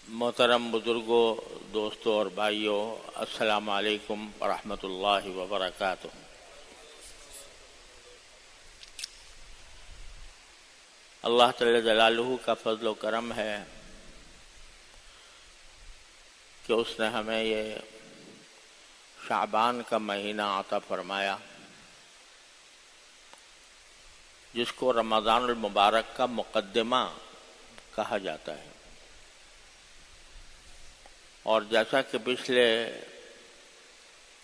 محترم بزرگوں، دوستوں اور بھائیوں، السلام علیکم ورحمۃ اللہ وبرکاتہ۔ اللہ تعالی جلالہ کا فضل و کرم ہے کہ اس نے ہمیں یہ شعبان کا مہینہ عطا فرمایا، جس کو رمضان المبارک کا مقدمہ کہا جاتا ہے۔ اور جیسا کہ پچھلے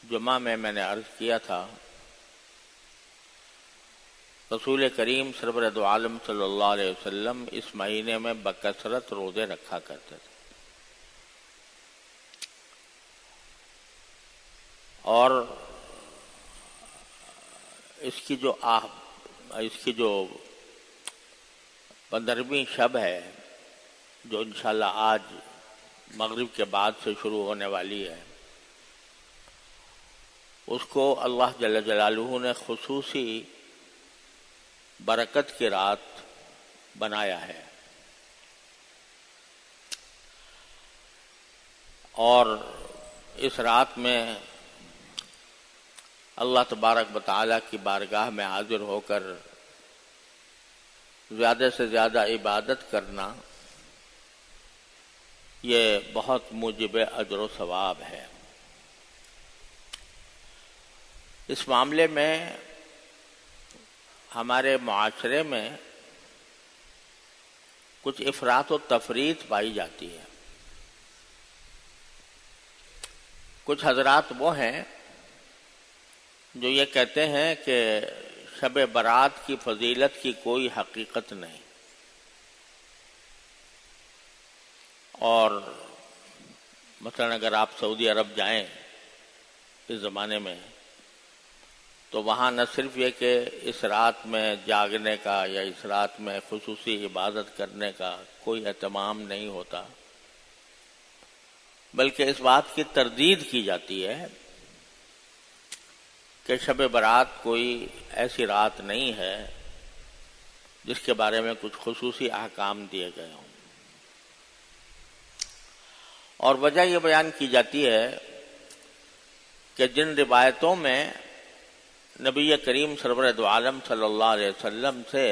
جمعہ میں نے عرض کیا تھا، رسول کریم سرور دو عالم صلی اللہ علیہ وسلم اس مہینے میں بکثرت روزے رکھا کرتے تھے، اور اس کی جو 15ویں شب ہے، جو انشاءاللہ آج مغرب کے بعد سے شروع ہونے والی ہے، اس کو اللہ جل جلالہ نے خصوصی برکت کی رات بنایا ہے۔ اور اس رات میں اللہ تبارک و تعالیٰ کی بارگاہ میں حاضر ہو کر زیادہ سے زیادہ عبادت کرنا، یہ بہت موجب اجر و ثواب ہے۔ اس معاملے میں ہمارے معاشرے میں کچھ افراط و تفریط پائی جاتی ہے۔ کچھ حضرات وہ ہیں جو یہ کہتے ہیں کہ شب برات کی فضیلت کی کوئی حقیقت نہیں، اور مثلا اگر آپ سعودی عرب جائیں اس زمانے میں، تو وہاں نہ صرف یہ کہ اس رات میں جاگنے کا یا اس رات میں خصوصی عبادت کرنے کا کوئی اہتمام نہیں ہوتا، بلکہ اس بات کی تردید کی جاتی ہے کہ شب برات کوئی ایسی رات نہیں ہے جس کے بارے میں کچھ خصوصی احکام دیے گئے ہوں۔ اور وجہ یہ بیان کی جاتی ہے کہ جن روایتوں میں نبی کریم سرور دو عالم صلی اللہ علیہ وسلم سے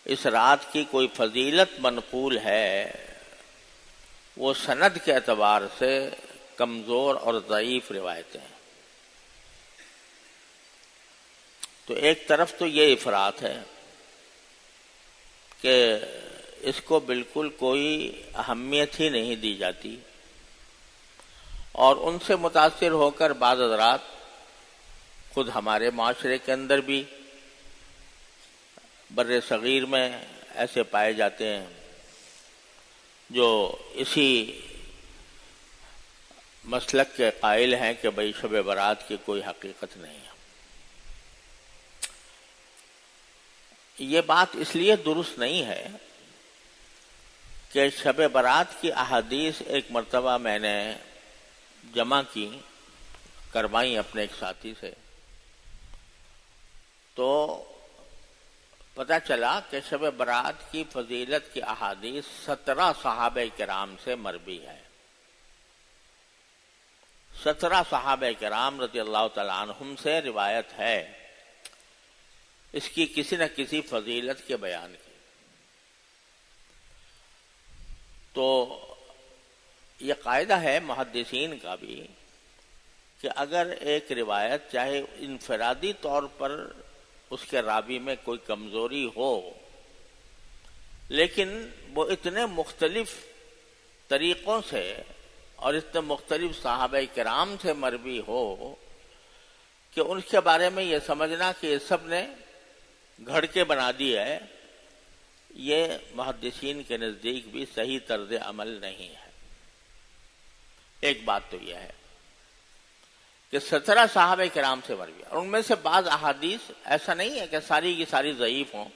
اس رات کی کوئی فضیلت منقول ہے، وہ سند کے اعتبار سے کمزور اور ضعیف روایتیں ہیں۔ تو ایک طرف تو یہ افراط ہے کہ اس کو بالکل کوئی اہمیت ہی نہیں دی جاتی، اور ان سے متاثر ہو کر بعض حضرات خود ہمارے معاشرے کے اندر بھی بر صغیر میں ایسے پائے جاتے ہیں جو اسی مسلک کے قائل ہیں کہ بھئی شب برات کی کوئی حقیقت نہیں ہے۔ یہ بات اس لیے درست نہیں ہے کہ شب برات کی احادیث ایک مرتبہ میں نے جمع کروائی اپنے ایک ساتھی سے، تو پتہ چلا کہ شب برات کی فضیلت کی احادیث 17 صحابہ کرام سے مروی ہے۔ 17 صحابہ کرام رضی اللہ تعالیٰ عنہم سے روایت ہے اس کی کسی نہ کسی فضیلت کے بیان کی۔ تو یہ قاعدہ ہے محدثین کا بھی کہ اگر ایک روایت چاہے انفرادی طور پر اس کے راوی میں کوئی کمزوری ہو، لیکن وہ اتنے مختلف طریقوں سے اور اتنے مختلف صحابہ کرام سے مروی ہو کہ ان کے بارے میں یہ سمجھنا کہ یہ سب نے گھڑ کے بنا دی ہے، یہ محدثین کے نزدیک بھی صحیح طرز عمل نہیں ہے۔ ایک بات تو یہ ہے کہ 17 صحابہ کرام سے مروی، اور ان میں سے بعض احادیث ایسا نہیں ہے کہ ساری کی ساری ضعیف ہوں،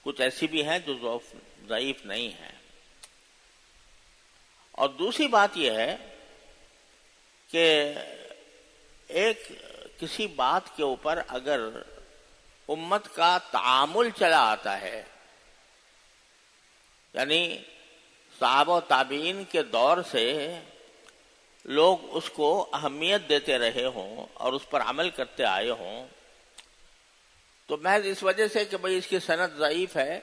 کچھ ایسی بھی ہیں جو ضعیف نہیں ہیں۔ اور دوسری بات یہ ہے کہ ایک کسی بات کے اوپر اگر امت کا تعامل چلا آتا ہے، یعنی صحابہ و تابعین کے دور سے لوگ اس کو اہمیت دیتے رہے ہوں اور اس پر عمل کرتے آئے ہوں، تو محض اس وجہ سے کہ بھئی اس کی سند ضعیف ہے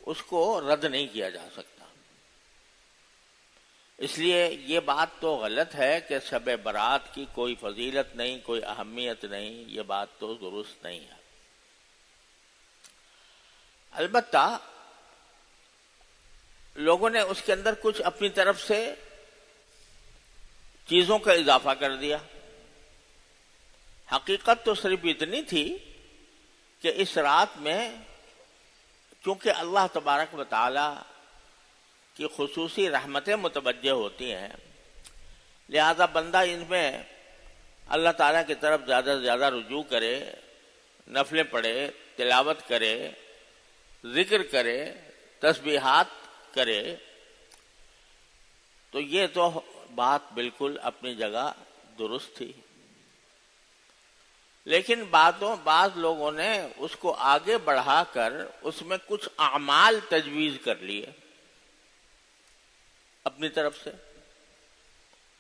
اس کو رد نہیں کیا جا سکتا۔ اس لیے یہ بات تو غلط ہے کہ شب برات کی کوئی فضیلت نہیں، کوئی اہمیت نہیں، یہ بات تو درست نہیں ہے۔ البتہ لوگوں نے اس کے اندر کچھ اپنی طرف سے چیزوں کا اضافہ کر دیا۔ حقیقت تو صرف اتنی تھی کہ اس رات میں چونکہ اللہ تبارک و تعالی کی خصوصی رحمتیں متوجہ ہوتی ہیں، لہذا بندہ ان میں اللہ تعالیٰ کی طرف زیادہ سے زیادہ رجوع کرے، نفلیں پڑھے، تلاوت کرے، ذکر کرے، تسبیحات کرے، تو یہ تو بات بالکل اپنی جگہ درست تھی۔ لیکن بعض لوگوں نے اس کو آگے بڑھا کر اس میں کچھ اعمال تجویز کر لیے اپنی طرف سے،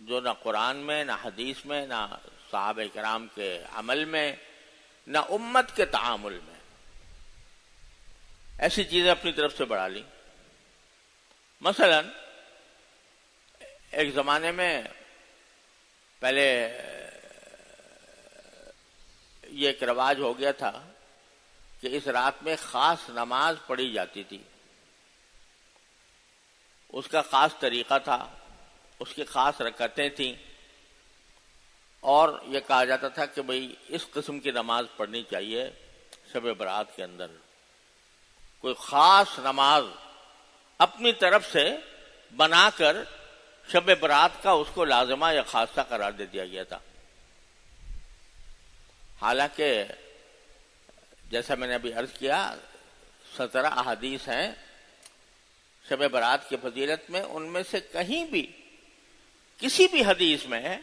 جو نہ قرآن میں، نہ حدیث میں، نہ صحابہ کرام کے عمل میں، نہ امت کے تعامل میں، ایسی چیزیں اپنی طرف سے بڑھا لی۔ مثلا ایک زمانے میں پہلے یہ ایک رواج ہو گیا تھا کہ اس رات میں خاص نماز پڑھی جاتی تھی، اس کا خاص طریقہ تھا، اس کی خاص رکعتیں تھیں، اور یہ کہا جاتا تھا کہ بھئی اس قسم کی نماز پڑھنی چاہیے شب برات کے اندر۔ کوئی خاص نماز اپنی طرف سے بنا کر شب برات کا اس کو لازمہ یا خاصہ قرار دے دیا گیا تھا۔ حالانکہ جیسا میں نے ابھی عرض کیا 17 احادیث ہیں شب برات کی فضیلت میں، ان میں سے کہیں بھی کسی بھی حدیث میں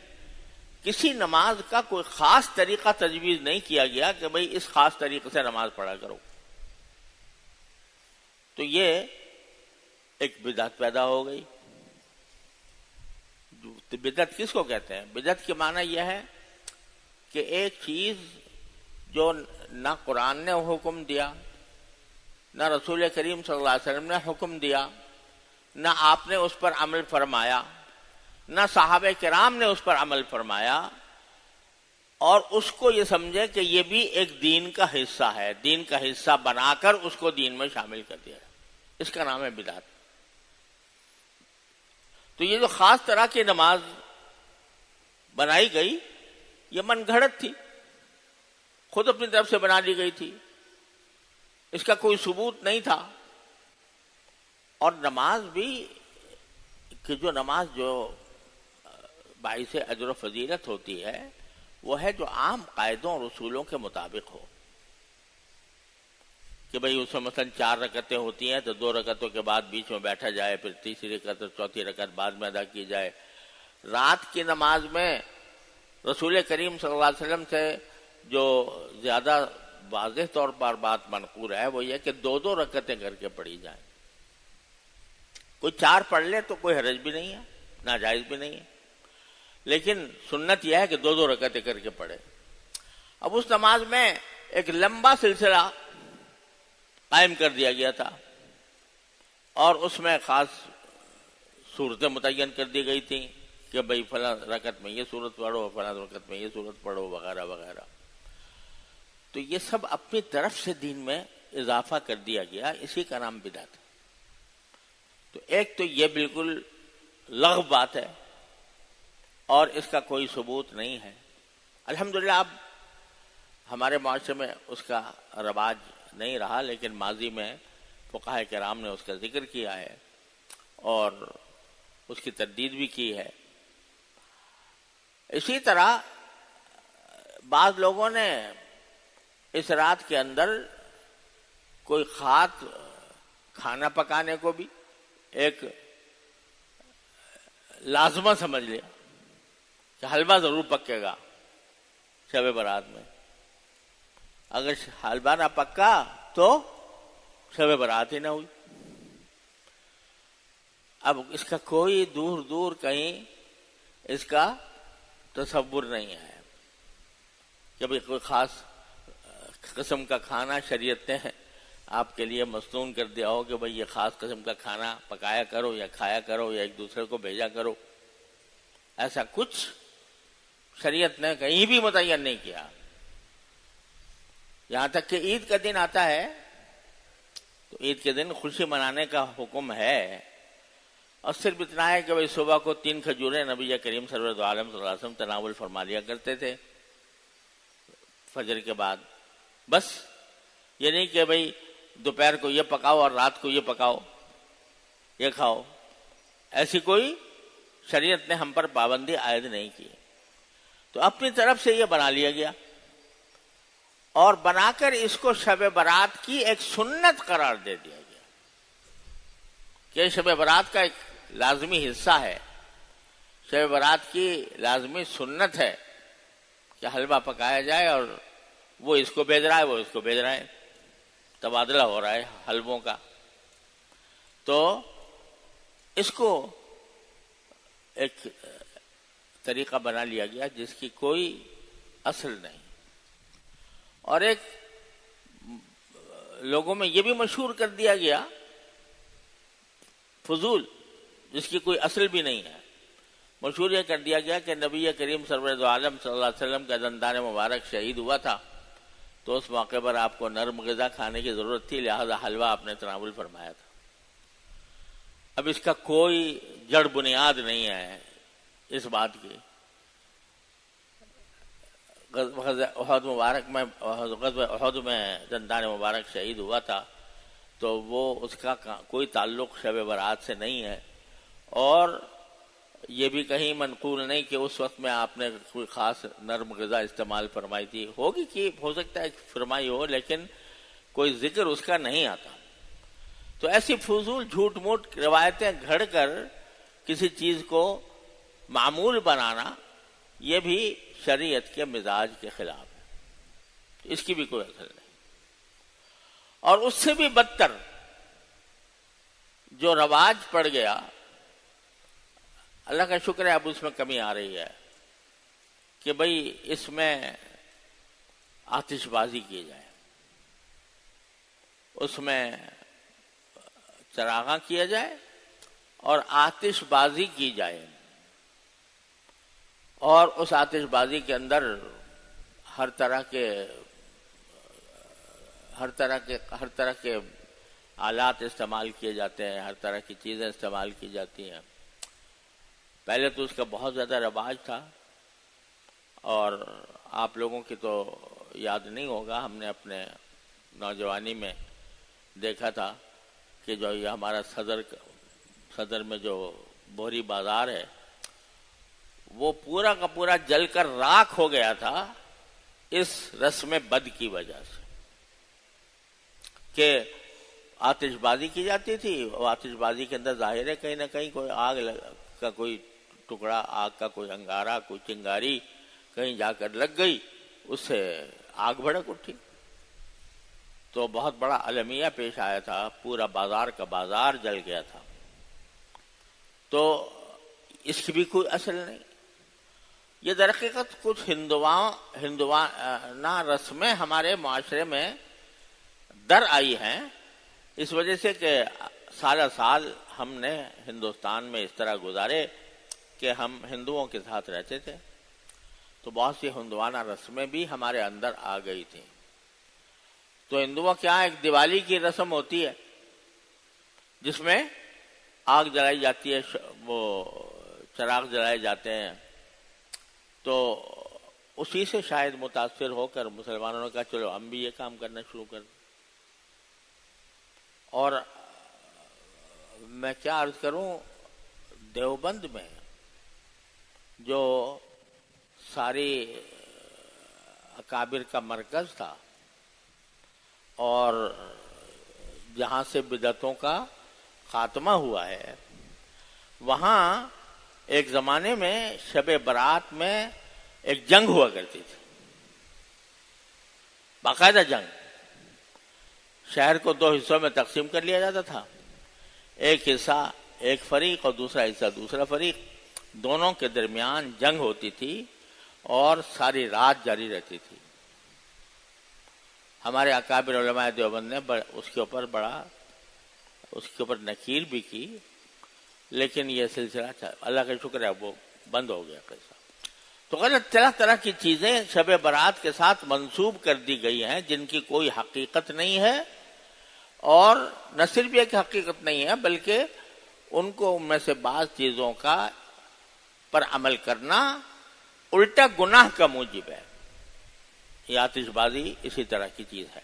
کسی نماز کا کوئی خاص طریقہ تجویز نہیں کیا گیا کہ بھئی اس خاص طریقے سے نماز پڑھا کرو۔ تو یہ ایک بدعت پیدا ہو گئی۔ بدعت کس کو کہتے ہیں؟ بدعت کے معنی یہ ہے کہ ایک چیز جو نہ قرآن نے حکم دیا، نہ رسول کریم صلی اللہ علیہ وسلم نے حکم دیا، نہ آپ نے اس پر عمل فرمایا، نہ صحابہ کرام نے اس پر عمل فرمایا، اور اس کو یہ سمجھے کہ یہ بھی ایک دین کا حصہ ہے، دین کا حصہ بنا کر اس کو دین میں شامل کر دیا، اس کا نام ہے بدعت۔ تو یہ جو خاص طرح کی نماز بنائی گئی یہ من گھڑت تھی، خود اپنی طرف سے بنا لی گئی تھی، اس کا کوئی ثبوت نہیں تھا۔ اور نماز بھی کہ جو نماز جو باعث اجر و فضیلت ہوتی ہے وہ ہے جو عام قاعدوں اور اصولوں کے مطابق ہو، کہ بھئی اس میں مثلا 4 رکعتیں ہوتی ہیں تو 2 رکعتوں کے بعد بیچ میں بیٹھا جائے، پھر تیسری رکعت اور چوتھی رکعت بعد میں ادا کی جائے۔ رات کی نماز میں رسول کریم صلی اللہ علیہ وسلم سے جو زیادہ واضح طور پر بات منقول ہے وہ یہ کہ 2 رکعتیں کر کے پڑھی جائیں۔ کوئی 4 پڑھ لے تو کوئی حرج بھی نہیں ہے، ناجائز بھی نہیں ہے، لیکن سنت یہ ہے کہ 2 رکعتیں کر کے پڑھے۔ اب اس نماز میں ایک لمبا سلسلہ قائم کر دیا گیا تھا، اور اس میں خاص صورتیں متعین کر دی گئی تھیں کہ بھئی فلاں رکعت میں یہ صورت پڑھو، فلاں رکعت میں یہ صورت پڑھو، وغیرہ وغیرہ۔ تو یہ سب اپنی طرف سے دین میں اضافہ کر دیا گیا، اسی کا نام بدعت ہے۔ تو ایک تو یہ بالکل لغو بات ہے اور اس کا کوئی ثبوت نہیں ہے۔ الحمدللہ اب ہمارے معاشرے میں اس کا رواج نہیں رہا، لیکن ماضی میں فقہاء کرام نے اس کا ذکر کیا ہے اور اس کی تردید بھی کی ہے۔ اسی طرح بعض لوگوں نے اس رات کے اندر کوئی خاص کھانا پکانے کو بھی ایک لازمہ سمجھ لیا کہ حلوہ ضرور پکے گا شب برات میں، اگر حلوہ نہ پکا تو شب برات ہی نہ ہوئی۔ اب اس کا کوئی دور دور کہیں اس کا تصور نہیں ہے کہ بھئی کوئی خاص قسم کا کھانا شریعت نے آپ کے لیے مصنون کر دیا ہو کہ بھئی یہ خاص قسم کا کھانا پکایا کرو یا کھایا کرو یا ایک دوسرے کو بھیجا کرو. ایسا کچھ شریعت نے کہیں بھی متعین نہیں کیا. یہاں تک کہ عید کا دن آتا ہے تو عید کے دن خوشی منانے کا حکم ہے، اور صرف اتنا ہے کہ بھئی صبح کو 3 کھجوریں نبی کریم سرور عالم صلی اللہ علیہ وسلم تناول فرما لیا کرتے تھے فجر کے بعد. بس یہ نہیں کہ بھئی دوپہر کو یہ پکاؤ اور رات کو یہ پکاؤ یہ کھاؤ. ایسی کوئی شریعت نے ہم پر پابندی عائد نہیں کی. تو اپنی طرف سے یہ بنا لیا گیا، اور بنا کر اس کو شب برات کی ایک سنت قرار دے دیا گیا کہ شب برات کا ایک لازمی حصہ ہے، شب برات کی لازمی سنت ہے کہ حلوہ پکایا جائے، اور وہ اس کو بھیج رہا ہے وہ اس کو بھیج رہا ہے، تبادلہ ہو رہا ہے حلووں کا. تو اس کو ایک طریقہ بنا لیا گیا جس کی کوئی اصل نہیں. اور ایک لوگوں میں یہ بھی مشہور کر دیا گیا فضول، جس کی کوئی اصل بھی نہیں ہے. مشہور یہ کر دیا گیا کہ نبی کریم سرور عالم صلی اللہ علیہ وسلم کا دندان مبارک شہید ہوا تھا تو اس موقع پر آپ کو نرم غذا کھانے کی ضرورت تھی، لہذا حلوہ آپ نے تناول فرمایا تھا. اب اس کا کوئی جڑ بنیاد نہیں ہے اس بات کی. غزوہ احد میں دندان مبارک شہید ہوا تھا تو وہ اس کا کوئی تعلق شب برات سے نہیں ہے، اور یہ بھی کہیں منقول نہیں کہ اس وقت میں آپ نے کوئی خاص نرم غذا استعمال فرمائی تھی. ہوگی کہ ہو سکتا ہے فرمائی ہو، لیکن کوئی ذکر اس کا نہیں آتا. تو ایسی فضول جھوٹ موٹ روایتیں گھڑ کر کسی چیز کو معمول بنانا یہ بھی شریعت کے مزاج کے خلاف ہے، اس کی بھی کوئی اثر نہیں. اور اس سے بھی بدتر جو رواج پڑ گیا، اللہ کا شکر ہے اب اس میں کمی آ رہی ہے کہ بھئی اس میں آتش بازی کی جائے، اس میں چراغاں کیا جائے اور آتش بازی کی جائے، اور اس آتش بازی کے اندر ہر طرح کے آلات استعمال کیے جاتے ہیں، ہر طرح کی چیزیں استعمال کی جاتی ہیں. پہلے تو اس کا بہت زیادہ رواج تھا، اور آپ لوگوں کی تو یاد نہیں ہوگا، ہم نے اپنے نوجوانی میں دیکھا تھا کہ جو یہ ہمارا صدر میں جو بوہری بازار ہے وہ پورا کا پورا جل کر راکھ ہو گیا تھا اس رسم بد کی وجہ سے کہ آتش بازی کی جاتی تھی. اور آتش بازی کے اندر ظاہر ہے کہیں نہ کہیں کوئی آگ کا کوئی ٹکڑا، آگ کا کوئی انگارہ، کوئی چنگاری کہیں جا کر لگ گئی، اس سے آگ بھڑک اٹھی تو بہت بڑا المیہ پیش آیا تھا، پورا بازار کا بازار جل گیا تھا. تو اس کی بھی کوئی اصل نہیں. یہ در حقیقت کچھ ہندوانہ رسمیں ہمارے معاشرے میں در آئی ہیں، اس وجہ سے کہ سالہ سال ہم نے ہندوستان میں اس طرح گزارے کہ ہم ہندوؤں کے ساتھ رہتے تھے، تو بہت سی ہندوانہ رسمیں بھی ہمارے اندر آ گئی تھیں. تو ہندوؤں کے یہاں ایک دیوالی کی رسم ہوتی ہے جس میں آگ جلائی جاتی ہے، وہ چراغ جلائے جاتے ہیں. تو اسی سے شاید متاثر ہو کر مسلمانوں نے کہا چلو ہم بھی یہ کام کرنا شروع کر دیں. اور میں کیا عرض کروں، دیوبند میں جو ساری اکابر کا مرکز تھا اور جہاں سے بدعتوں کا خاتمہ ہوا ہے، وہاں ایک زمانے میں شب برات میں ایک جنگ ہوا کرتی تھی، باقاعدہ جنگ. شہر کو 2 حصوں میں تقسیم کر لیا جاتا تھا. ایک حصہ ایک فریق اور دوسرا حصہ دوسرا فریق، دونوں کے درمیان جنگ ہوتی تھی اور ساری رات جاری رہتی تھی۔ ہمارے اکابر علماء دیوبند نے اس کے اوپر نکیر بھی کی، لیکن یہ سلسلہ اللہ کا شکر ہے وہ بند ہو گیا قصہ۔ تو غلط طرح طرح کی چیزیں شب برات کے ساتھ منسوب کر دی گئی ہیں جن کی کوئی حقیقت نہیں ہے، اور نہ صرف یہ کہ حقیقت نہیں ہے بلکہ ان کو ان میں سے بعض چیزوں کا پر عمل کرنا الٹا گناہ کا موجب ہے۔ یہ آتش بازی اسی طرح کی چیز ہے۔